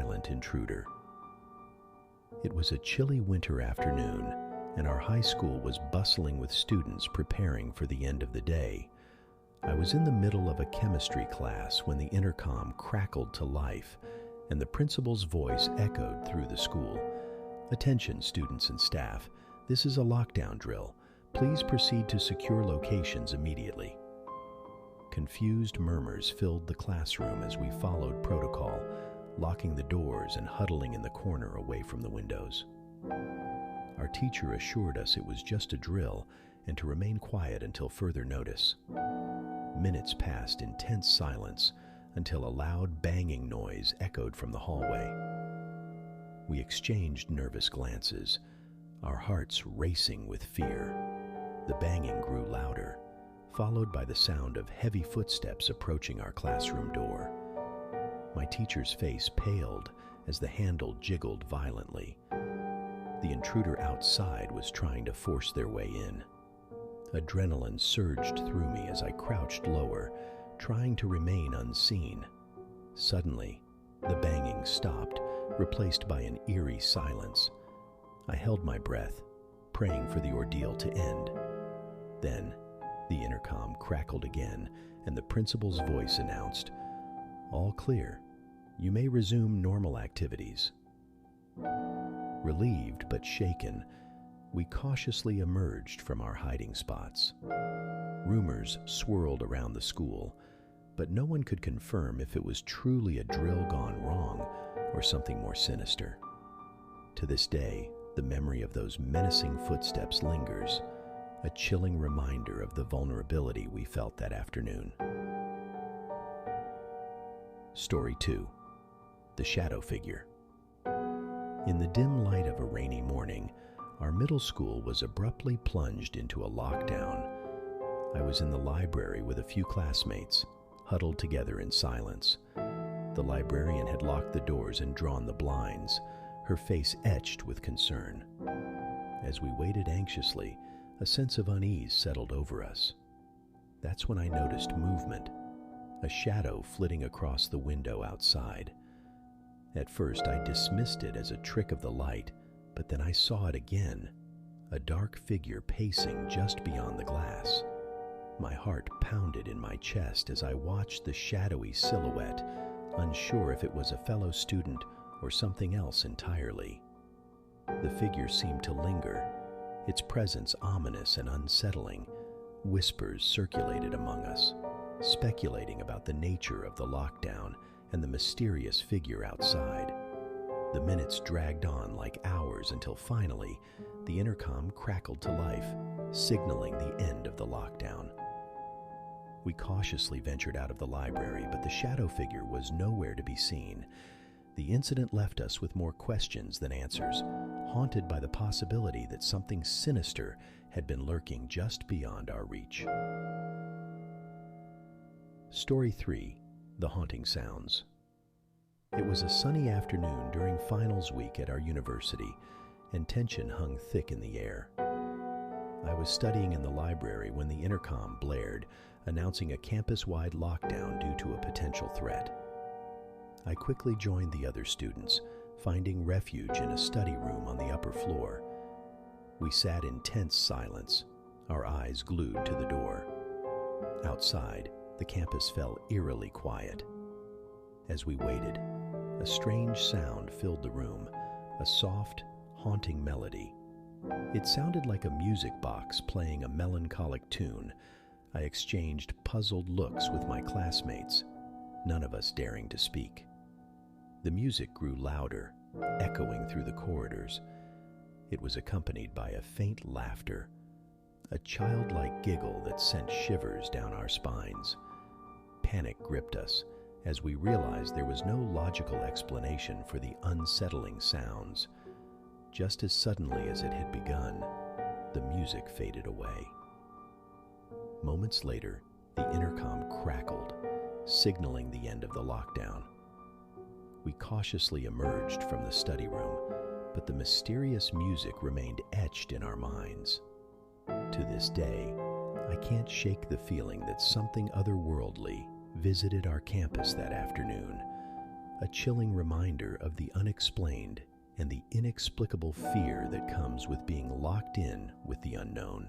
silent intruder. It was a chilly winter afternoon, and our high school was bustling with students preparing for the end of the day. I was in the middle of a chemistry class when the intercom crackled to life, and the principal's voice echoed through the school. "Attention, students and staff. This is a lockdown drill. Please proceed to secure locations immediately." Confused murmurs filled the classroom as we followed protocol, locking the doors and huddling in the corner away from the windows. Our teacher assured us it was just a drill and to remain quiet until further notice. Minutes passed in tense silence until a loud banging noise echoed from the hallway. We exchanged nervous glances, our hearts racing with fear. The banging grew louder, followed by the sound of heavy footsteps approaching our classroom door. My teacher's face paled as the handle jiggled violently. The intruder outside was trying to force their way in. Adrenaline surged through me as I crouched lower, trying to remain unseen. Suddenly, the banging stopped, replaced by an eerie silence. I held my breath, praying for the ordeal to end. Then, the intercom crackled again, and the principal's voice announced, "All clear. You may resume normal activities." Relieved but shaken, we cautiously emerged from our hiding spots. Rumors swirled around the school, but no one could confirm if it was truly a drill gone wrong or something more sinister. To this day, the memory of those menacing footsteps lingers, a chilling reminder of the vulnerability we felt that afternoon. Story 2. The Shadow Figure. In the dim light of a rainy morning, our middle school was abruptly plunged into a lockdown. I was in the library with a few classmates, huddled together in silence. The librarian had locked the doors and drawn the blinds, her face etched with concern. As we waited anxiously, a sense of unease settled over us. That's when I noticed movement, a shadow flitting across the window outside. At first, I dismissed it as a trick of the light, but then I saw it again, a dark figure pacing just beyond the glass. My heart pounded in my chest as I watched the shadowy silhouette, unsure if it was a fellow student or something else entirely. The figure seemed to linger, its presence ominous and unsettling. Whispers circulated among us, speculating about the nature of the lockdown and the mysterious figure outside. The minutes dragged on like hours until finally, the intercom crackled to life, signaling the end of the lockdown. We cautiously ventured out of the library, but the shadow figure was nowhere to be seen. The incident left us with more questions than answers, haunted by the possibility that something sinister had been lurking just beyond our reach. Story 3. The Haunting Sounds. It was a sunny afternoon during finals week at our university, and tension hung thick in the air. I was studying in the library when the intercom blared, announcing a campus-wide lockdown due to a potential threat. I quickly joined the other students, finding refuge in a study room on the upper floor. We sat in tense silence, our eyes glued to the door. Outside, the campus fell eerily quiet. As we waited, a strange sound filled the room, a soft, haunting melody. It sounded like a music box playing a melancholic tune. I exchanged puzzled looks with my classmates, none of us daring to speak. The music grew louder, echoing through the corridors. It was accompanied by a faint laughter, a childlike giggle that sent shivers down our spines. Panic gripped us as we realized there was no logical explanation for the unsettling sounds. Just as suddenly as it had begun, the music faded away. Moments later, the intercom crackled, signaling the end of the lockdown. We cautiously emerged from the study room, but the mysterious music remained etched in our minds. To this day, I can't shake the feeling that something otherworldly visited our campus that afternoon, a chilling reminder of the unexplained and the inexplicable fear that comes with being locked in with the unknown.